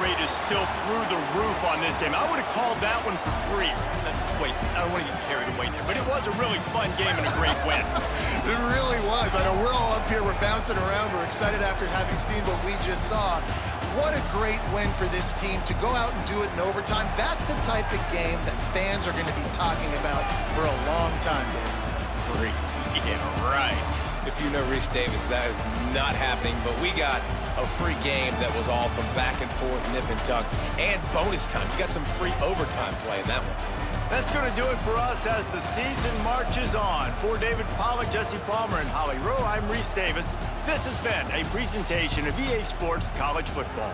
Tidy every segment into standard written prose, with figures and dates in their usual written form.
rate is still through the roof on this game. I would have called that one for free. Wait, I don't want to get carried away there, but it was a really fun game and a great win. It really was. I know we're all up here, we're bouncing around, we're excited after having seen what we just saw. What a great win for this team to go out and do it in overtime. That's the type of game that fans are going to be talking about for a long time, Dave. Free. Yeah, right. If you know Reese Davis, that is not happening, but we got a free game that was awesome, back and forth, nip and tuck, and bonus time. You got some free overtime play in that one. That's going to do it for us as the season marches on. For David Pollack, Jesse Palmer, and Holly Rowe, I'm Reese Davis. This has been a presentation of EA Sports College Football.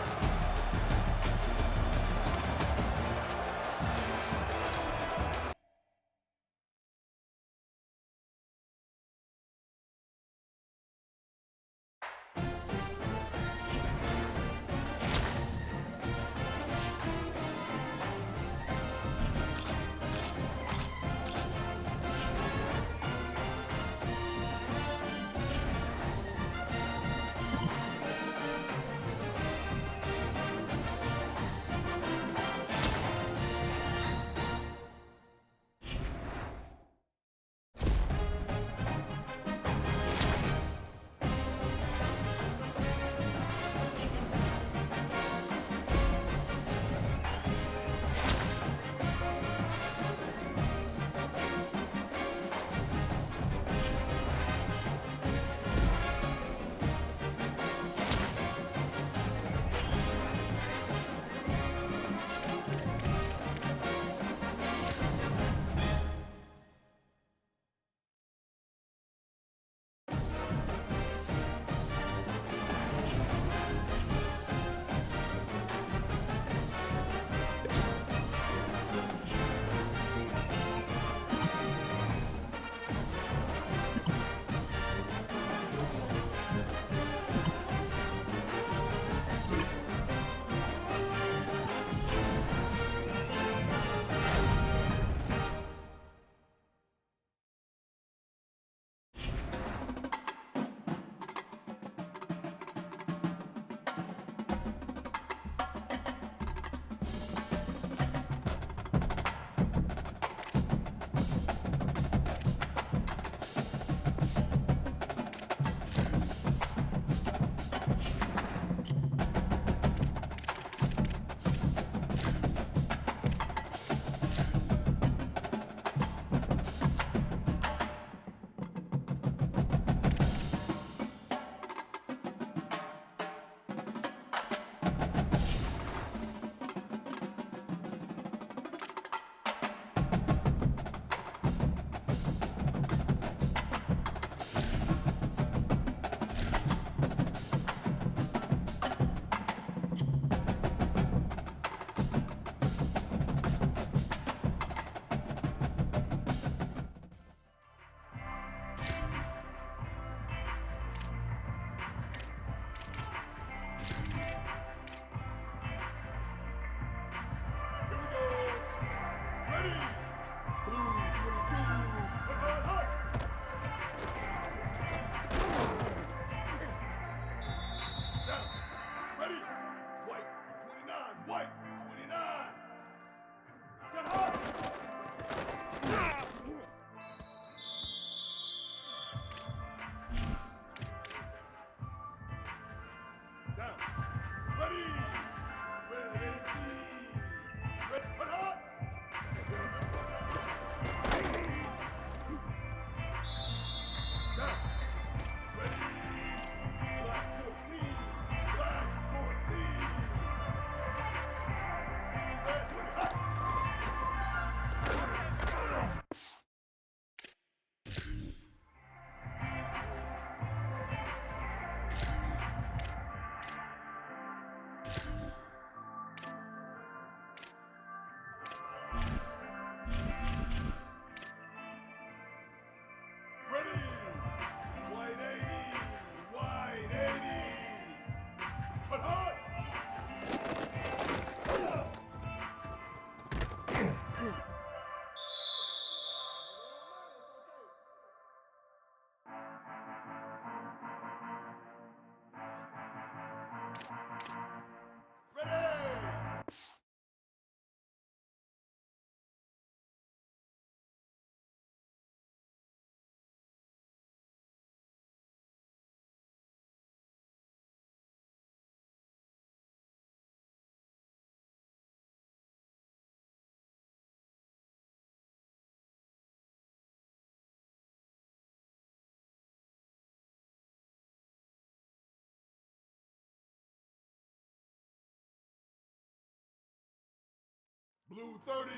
Blue 30.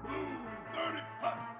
Blue 30. Ha.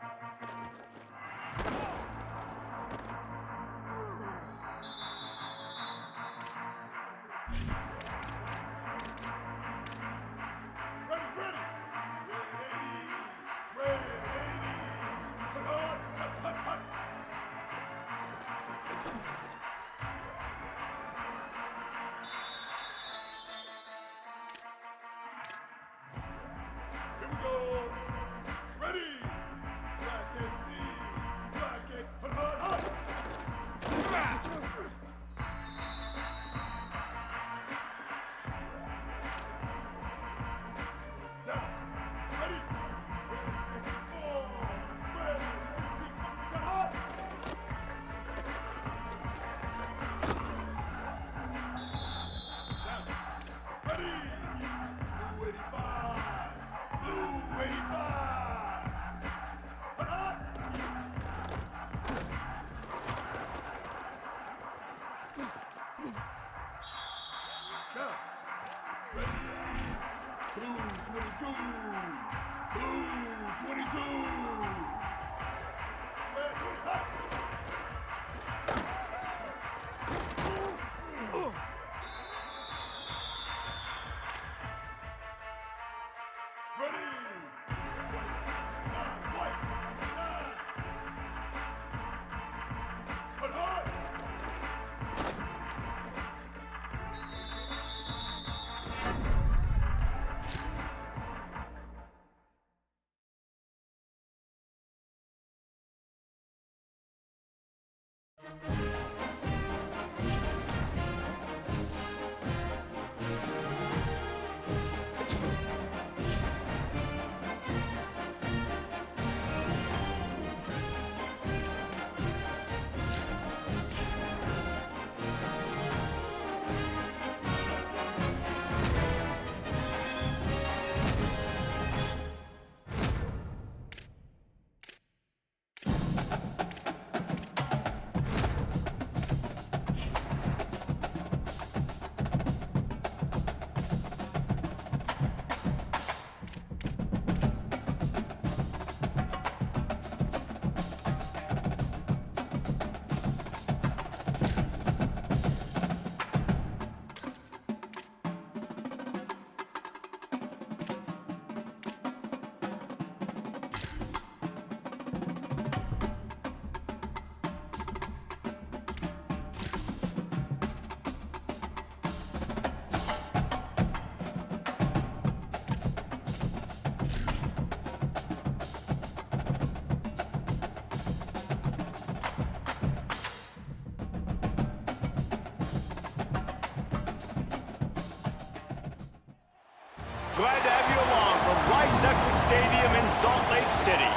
Glad to have you along from Rice-Eccles Stadium in Salt Lake City.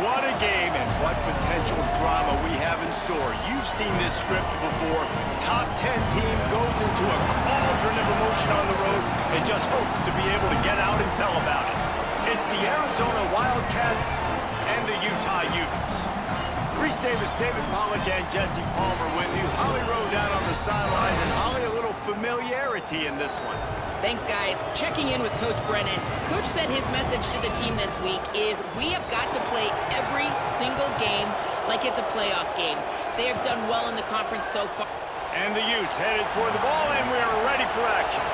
What a game and what potential drama we have in store. You've seen this script before. Top 10 team goes into a cauldron of emotion on the road and just hopes to be able to get out and tell about it. It's the Arizona Wildcats and the Utah Utes. Reese Davis, David Pollack, and Jesse Palmer with you. Holly Rowe down on the sideline, and Holly, a little familiarity in this one. Thanks, guys. Checking in with Coach Brennan. Coach said his message to the team this week is we have got to play every single game like it's a playoff game. They have done well in the conference so far. And the Utes headed toward the ball, and we are ready for action.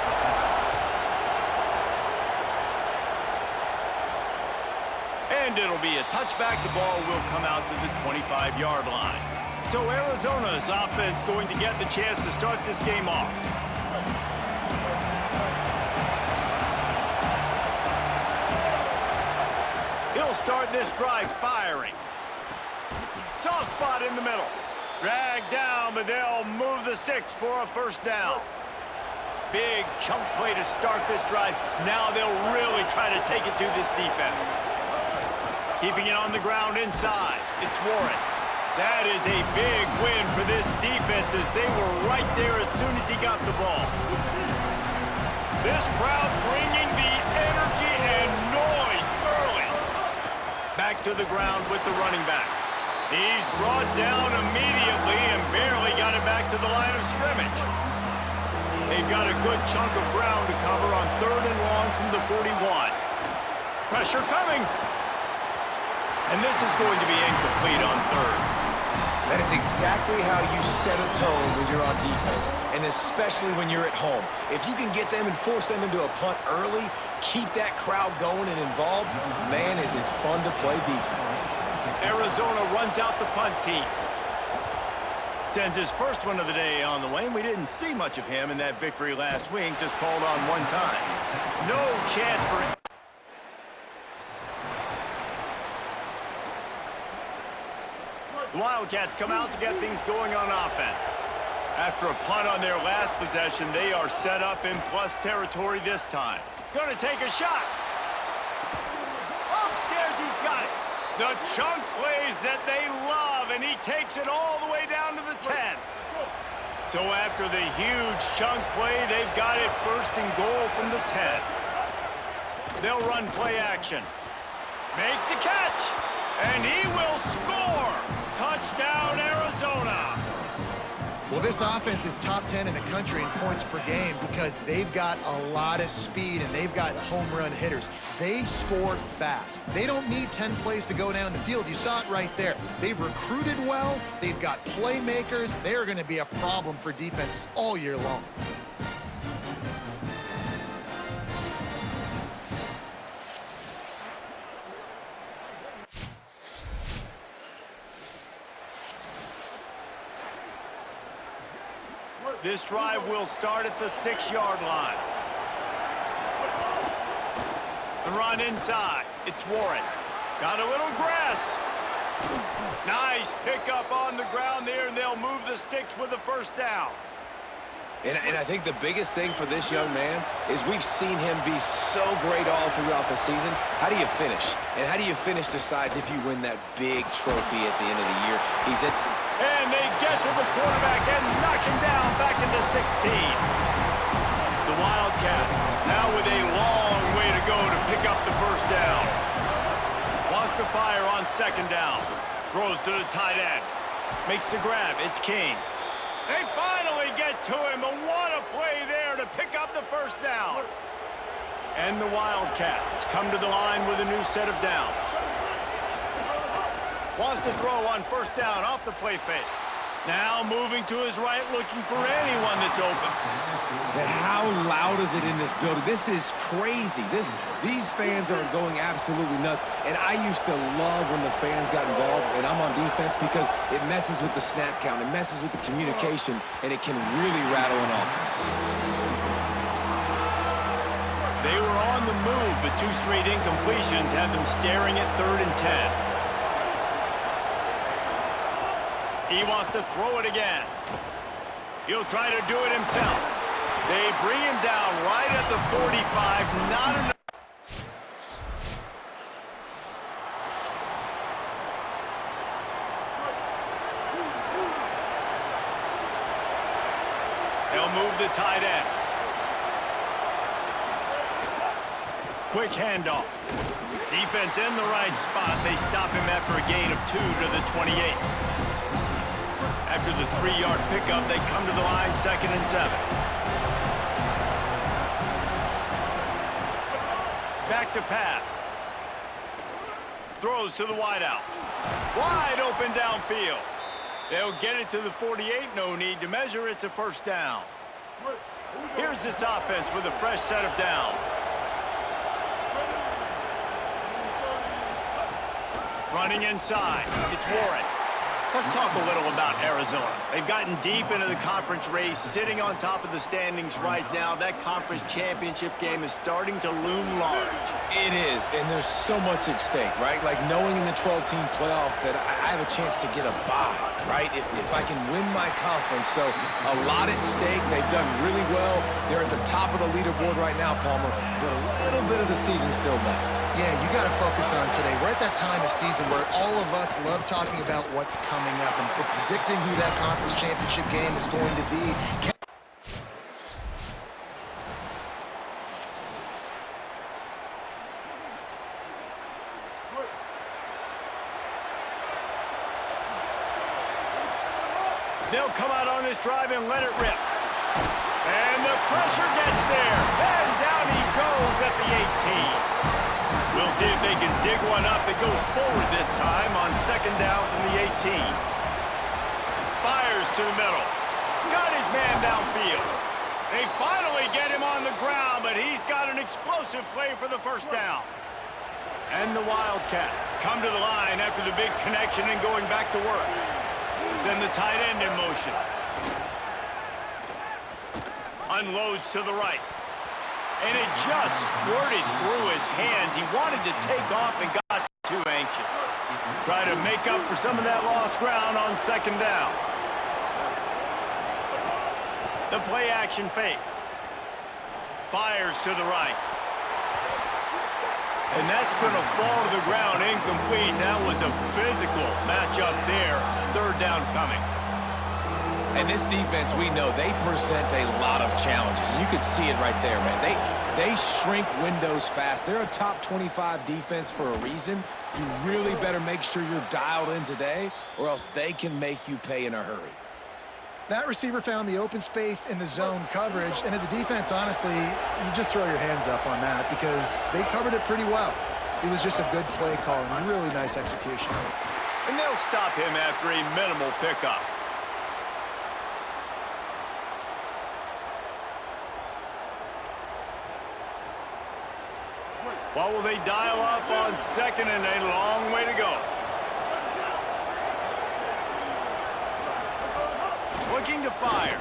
And it'll be a touchback. The ball will come out to the 25-yard line. So Arizona's offense going to get the chance to start this game off. He'll start this drive firing. Soft spot in the middle. Dragged down, but they'll move the sticks for a first down. Big chunk play to start this drive. Now they'll really try to take it to this defense. Keeping it on the ground inside. It's Warren. That is a big win for this defense as they were right there as soon as he got the ball. This crowd bringing the energy and noise early. Back to the ground with the running back. He's brought down immediately and barely got it back to the line of scrimmage. They've got a good chunk of ground to cover on 3rd and long from the 41. Pressure coming. And this is going to be incomplete on third. That is exactly how you set a tone when you're on defense, and especially when you're at home. If you can get them and force them into a punt early, keep that crowd going and involved, man, is it fun to play defense. Arizona runs out the punt team. Sends his first one of the day on the way, and we didn't see much of him in that victory last week, just called on one time. No chance for it. The Wildcats come out to get things going on offense. After a punt on their last possession, they are set up in plus territory this time. Gonna take a shot. Upstairs, he's got it. The chunk plays that they love, and he takes it all the way down to the 10. So after the huge chunk play, they've got it first and goal from the 10. They'll run play action. Makes the catch, and he will score. Touchdown, Arizona. Well, this offense is top 10 in the country in points per game because they've got a lot of speed and they've got home run hitters. They score fast. They don't need 10 plays to go down the field. You saw it right there. They've recruited well. They've got playmakers. They're going to be a problem for defenses all year long. This drive will start at the 6-yard line. The run inside. It's Warren. Got a little grass. Nice pickup on the ground there, and they'll move the sticks with the first down. And I think the biggest thing for this young man is we've seen him be so great all throughout the season. How do you finish? And how do you finish decides if you win that big trophy at the end of the year. He's at... And they get to the quarterback and knock him down back into 16. The Wildcats now with a long way to go to pick up the first down. Wants to fire on second down. Throws to the tight end. Makes the grab. It's King. They finally get to him. And what a play there to pick up the first down. And the Wildcats come to the line with a new set of downs. Wants to throw on first down off the play fake. Now moving to his right, looking for anyone that's open. But how loud is it in this building? This is crazy. These fans are going absolutely nuts. And I used to love when the fans got involved, and I'm on defense because it messes with the snap count. It messes with the communication, and it can really rattle an offense. They were on the move, but two straight incompletions have them staring at 3rd and 10. He wants to throw it again. He'll try to do it himself. They bring him down right at the 45. Not enough. They'll move the tight end. Quick handoff. Defense in the right spot. They stop him after a gain of 2 to the 28. After the 3-yard pickup, they come to the line 2nd and 7. Back to pass. Throws to the wideout. Wide open downfield. They'll get it to the 48. No need to measure. It's a first down. Here's this offense with a fresh set of downs. Running inside. It's Warren. Let's talk a little about Arizona. They've gotten deep into the conference race, sitting on top of the standings right now. That conference championship game is starting to loom large. It is, and there's so much at stake, right? Like knowing in the 12-team playoff that I have a chance to get a bye, right? If I can win my conference. So a lot at stake. They've done really well. They're at the top of the leaderboard right now, Palmer, but a little bit of the season still left. Yeah, you got to focus on today. We're at that time of season where all of us love talking about what's coming up and predicting who that conference championship game is going to be. They'll come out on this drive and let it rip. And the pressure gets there. And down he goes at the 18. We'll see if dig one up that goes forward this time on second down from the 18. Fires to the middle. Got his man downfield. They finally get him on the ground, but he's got an explosive play for the first down. And the Wildcats come to the line after the big connection and going back to work. Send the tight end in motion. Unloads to the right. And it just squirted through his hands. He wanted to take off and got too anxious. Try to make up for some of that lost ground on second down. The play action fake. Fires to the right. And that's going to fall to the ground incomplete. That was a physical matchup there. Third down coming. And this defense, we know, they present a lot of challenges. And you can see it right there, man. They shrink windows fast. They're a top 25 defense for a reason. You really better make sure you're dialed in today, or else they can make you pay in a hurry. That receiver found the open space in the zone coverage, and as a defense, honestly, you just throw your hands up on that because they covered it pretty well. It was just a good play call and really nice execution. And they'll stop him after a minimal pickup. What will they dial up on second and a long way to go? Looking to fire.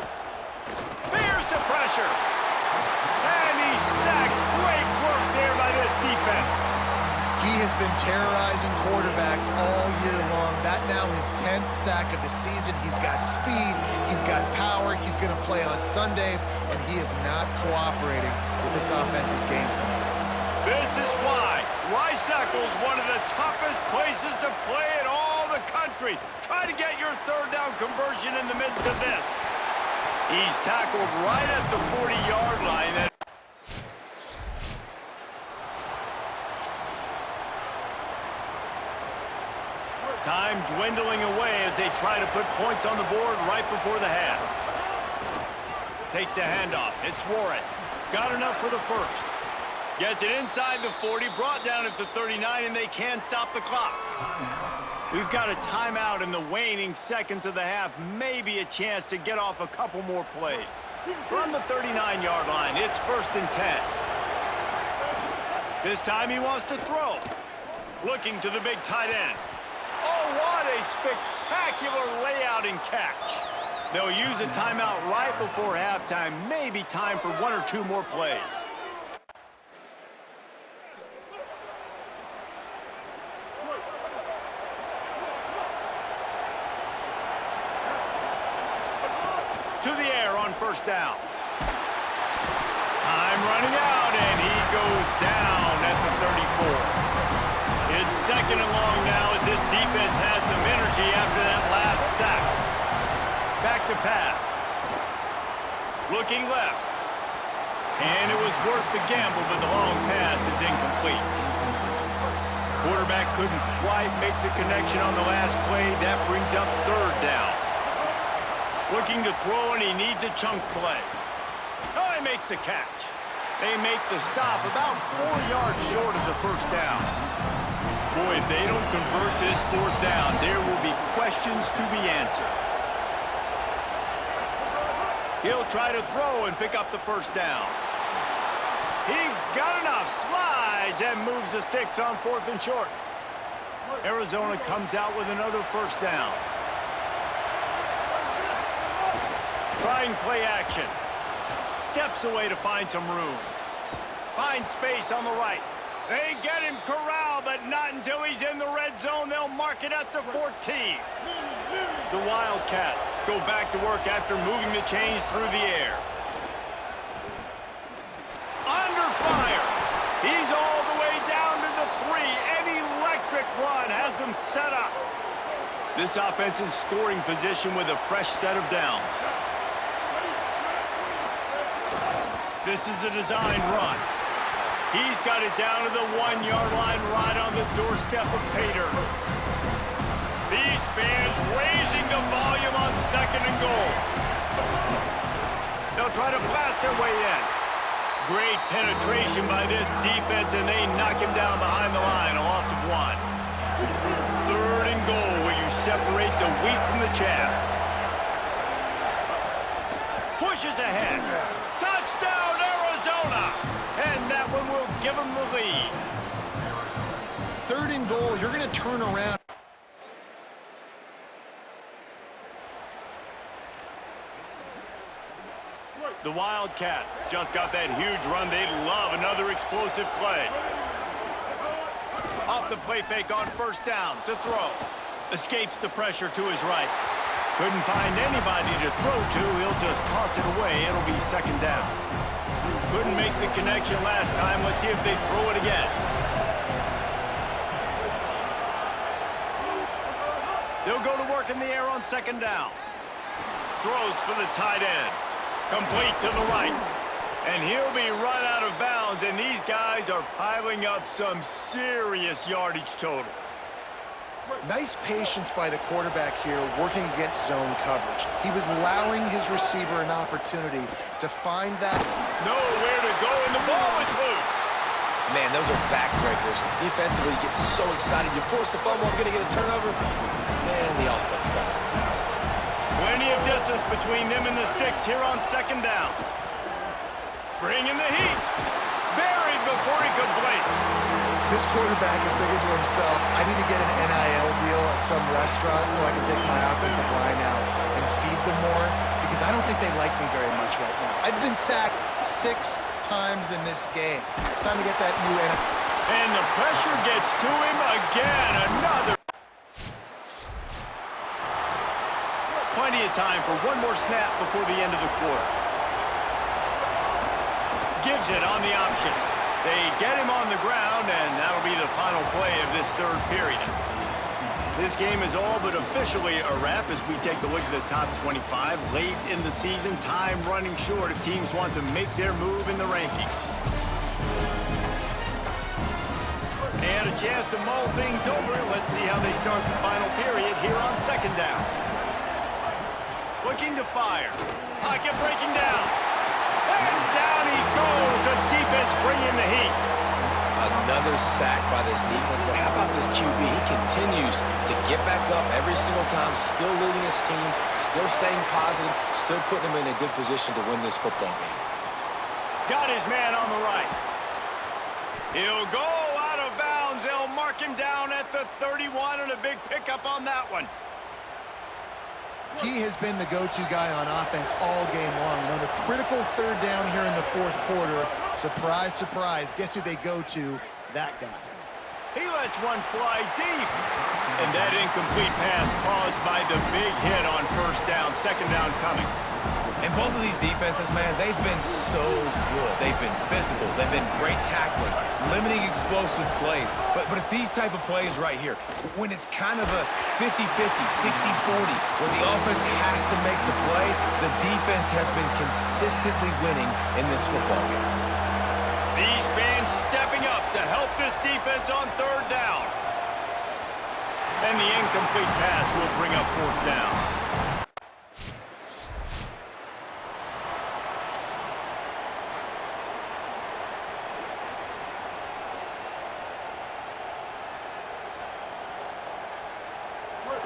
Bears the pressure. And he's sacked. Great work there by this defense. He has been terrorizing quarterbacks all year long. That now his 10th sack of the season. He's got speed. He's got power. He's going to play on Sundays, and he is not cooperating with this offense's game plan. This is why Rice-Eccles, one of the toughest places to play in all the country. Try to get your third down conversion in the midst of this. He's tackled right at the 40-yard line. Time dwindling away as they try to put points on the board right before the half. Takes the handoff. It's Warren. Got enough for the first. Gets it inside the 40, brought down at the 39, and they can stop the clock. We've got a timeout in the waning seconds of the half. Maybe a chance to get off a couple more plays. From the 39-yard line, it's 1st and 10. This time he wants to throw. Looking to the big tight end. Oh, what a spectacular layout and catch. They'll use a timeout right before halftime. Maybe time for one or two more plays. To the air on first down. Time running out, and he goes down at the 34. It's second and long now as this defense has some energy after that last sack. Back to pass. Looking left. And it was worth the gamble, but the long pass is incomplete. Quarterback couldn't quite make the connection on the last play. That brings up third down. Looking to throw, and he needs a chunk play. Oh, he makes the catch. They make the stop about 4 yards short of the first down. Boy, if they don't convert this fourth down, there will be questions to be answered. He'll try to throw and pick up the first down. He got enough, slides, and moves the sticks on 4th and short. Arizona comes out with another first down. Trying play action. Steps away to find some room. Finds space on the right. They get him corralled, but not until he's in the red zone. They'll mark it at the 14. The Wildcats go back to work after moving the chains through the air. Under fire. He's all the way down to the 3. An electric run has them set up. This offense in scoring position with a fresh set of downs. This is a designed run. He's got it down to the 1-yard line right on the doorstep of Pater. These fans raising the volume on second and goal. They'll try to pass their way in. Great penetration by this defense, and they knock him down behind the line, a loss of 1. 3rd and goal, where you separate the wheat from the chaff. Pushes ahead. Touchdown, Arizona! And that one will give them the lead. 3rd and goal, you're going to turn around. The Wildcats just got that huge run. They'd love another explosive play. Off the play fake on 1st down to throw. Escapes the pressure to his right. Couldn't find anybody to throw to. He'll just toss it away. It'll be 2nd down. Couldn't make the connection last time. Let's see if they throw it again. They'll go to work in the air on 2nd down. Throws for the tight end. Complete to the right. And he'll be run out of bounds, and these guys are piling up some serious yardage totals. Nice patience by the quarterback here, working against zone coverage. He was allowing his receiver an opportunity to find that. Nowhere to go, and the ball is loose. Man, those are backbreakers. Defensively, you get so excited. You force the fumble, I'm going to get a turnover. Man, the offense falls in the foul. Plenty of distance between them and the sticks here on 2nd down. Bringing the heat. Buried before he could blink. This quarterback is thinking to himself, I need to get an NIL deal at some restaurant so I can take my offensive line out and feed them more, because I don't think they like me very much right now. I've been sacked 6 times in this game. It's time to get that new NIL. And the pressure gets to him again. Another. Plenty of time for one more snap before the end of the quarter. Gives it on the option. They get him on the ground, and that'll be the final play of this 3rd period. This game is all but officially a wrap as we take a look at the top 25. Late in the season, time running short if teams want to make their move in the rankings. They had a chance to mull things over. Let's see how they start the final period here on 2nd down. Looking to fire. Pocket breaking down. And down he goes. A defense bringing the heat. Another sack by this defense, but how about this QB? He continues to get back up every single time, still leading his team, still staying positive, still putting him in a good position to win this football game. Got his man on the right. He'll go out of bounds. They'll mark him down at the 31, and a big pickup on that one. He has been the go-to guy on offense all game long. And on a critical 3rd down here in the 4th quarter, surprise, surprise, guess who they go to? That guy. He lets one fly deep. And that incomplete pass caused by the big hit on 1st down, 2nd down coming. And both of these defenses, man, they've been so good. They've been physical. They've been great tackling, limiting explosive plays. But it's these type of plays right here, when it's kind of a 50-50, 60-40, where the offense has to make the play, the defense has been consistently winning in this football game. These fans stepping up to help this defense on 3rd down. And the incomplete pass will bring up 4th down.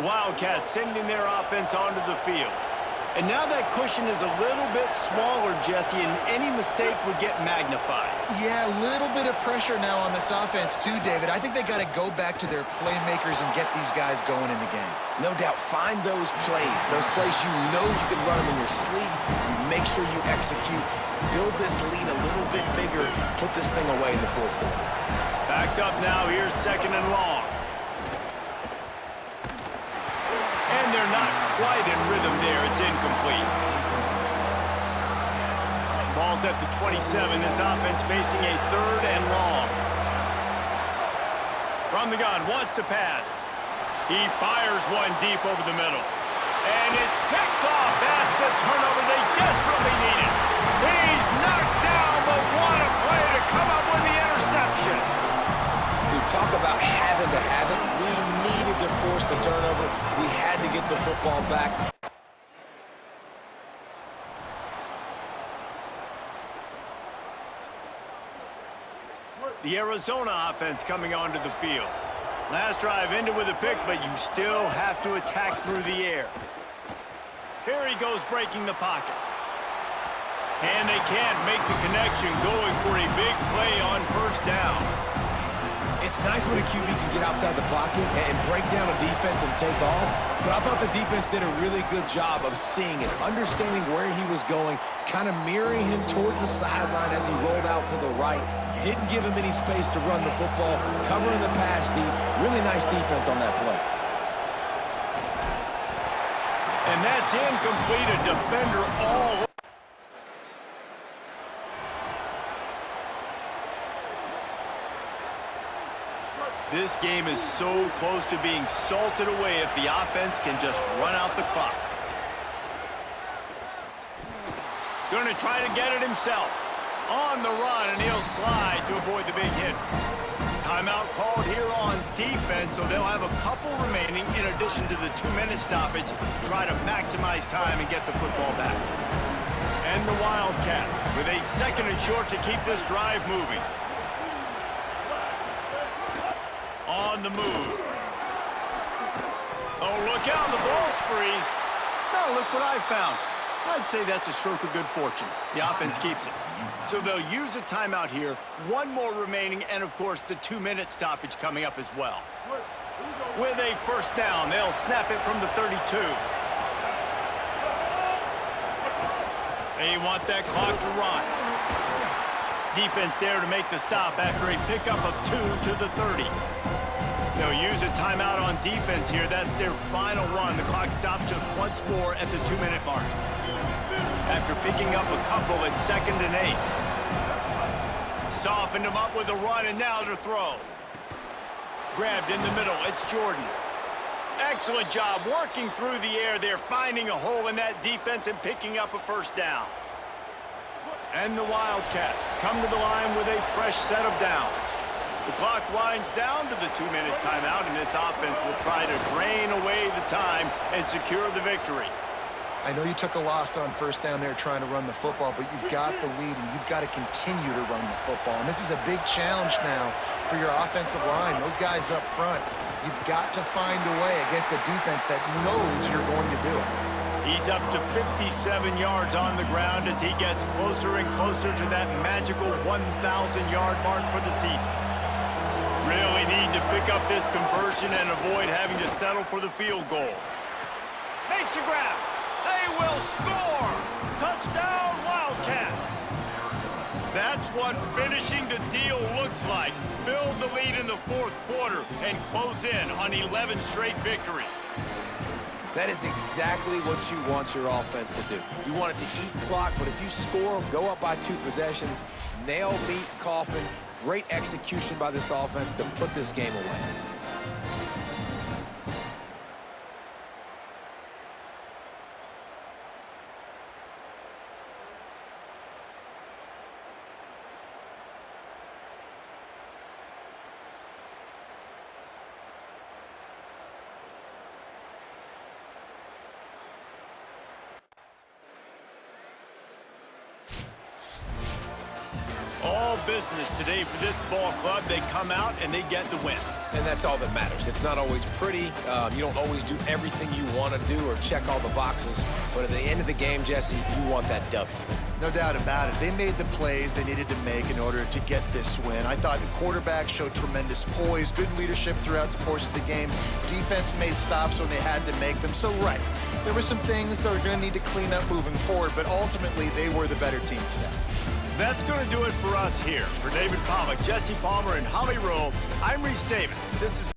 Wildcats sending their offense onto the field. And now that cushion is a little bit smaller, Jesse, and any mistake would get magnified. Yeah, a little bit of pressure now on this offense too, David. I think they got to go back to their playmakers and get these guys going in the game. No doubt, find those plays you know you can run them in your sleep. You make sure you execute. Build this lead a little bit bigger. Put this thing away in the 4th quarter. Backed up now, here's 2nd and long. And they're not quite in rhythm there. It's incomplete. Ball's at the 27. This offense facing a 3rd and long. From the gun, wants to pass. He fires one deep over the middle. And it's picked off. That's the turnover they desperately needed. He's knocked down, but what a play to come up with the interception. Dude, talk about having to have it. We needed to force the turnover. We had to get the football back. The Arizona offense coming onto the field. Last drive ended with a pick, but you still have to attack through the air. Here he goes breaking the pocket. And they can't make the connection, going for a big play on first down. It's nice when a QB can get outside the pocket and break down a defense and take off, but I thought the defense did a really good job of seeing it, understanding where he was going, kind of mirroring him towards the sideline as he rolled out to the right. Didn't give him any space to run the football, covering the pass deep. Really nice defense on that play. And that's incomplete, a defender all. This game is so close to being salted away if the offense can just run out the clock. Going to try to get it himself. On the run, and he'll slide to avoid the big hit. Timeout called here on defense, so they'll have a couple remaining in addition to the 2-minute stoppage to try to maximize time and get the football back. And the Wildcats with a 2nd and short to keep this drive moving. On the move. Oh, look out, the ball's free. Now look what I found. I'd say that's a stroke of good fortune. The offense keeps it. So they'll use a timeout here, 1 more remaining, and of course the 2-minute stoppage coming up as well. With a first down, they'll snap it from the 32. They want that clock to run. Defense there to make the stop after a pickup of 2 to the 30. They'll use a timeout on defense here. That's their final one. The clock stops just once more at the 2-minute mark. After picking up a couple at 2nd and 8. Softened him up with a run, and now to throw. Grabbed in the middle. It's Jordan. Excellent job working through the air there, finding a hole in that defense and picking up a first down. And the Wildcats come to the line with a fresh set of downs. The clock winds down to the 2-minute timeout, and this offense will try to drain away the time and secure the victory. I know you took a loss on first down there trying to run the football, but you've got the lead, and you've got to continue to run the football. And this is a big challenge now for your offensive line. Those guys up front, you've got to find a way against the defense that knows you're going to do it. He's up to 57 yards on the ground as he gets closer and closer to that magical 1,000-yard mark for the season. Really need to pick up this conversion and avoid having to settle for the field goal. Makes a grab. They will score! Touchdown, Wildcats! That's what finishing the deal looks like. Build the lead in the 4th quarter and close in on 11 straight victories. That is exactly what you want your offense to do. You want it to eat clock, but if you score, go up by 2 possessions, nail, meet, coffin. Great execution by this offense to put this game away. All business today for this ball club. They come out and they get the win. And that's all that matters. It's not always pretty. You don't always do everything you want to do or check all the boxes. But at the end of the game, Jesse, you want that W. No doubt about it. They made the plays they needed to make in order to get this win. I thought the quarterback showed tremendous poise, good leadership throughout the course of the game. Defense made stops when they had to make them. So, right, there were some things that are going to need to clean up moving forward, but ultimately they were the better team today. That's going to do it for us here. For David Pollack, Jesse Palmer, and Holly Rowe, I'm Reese Davis. This has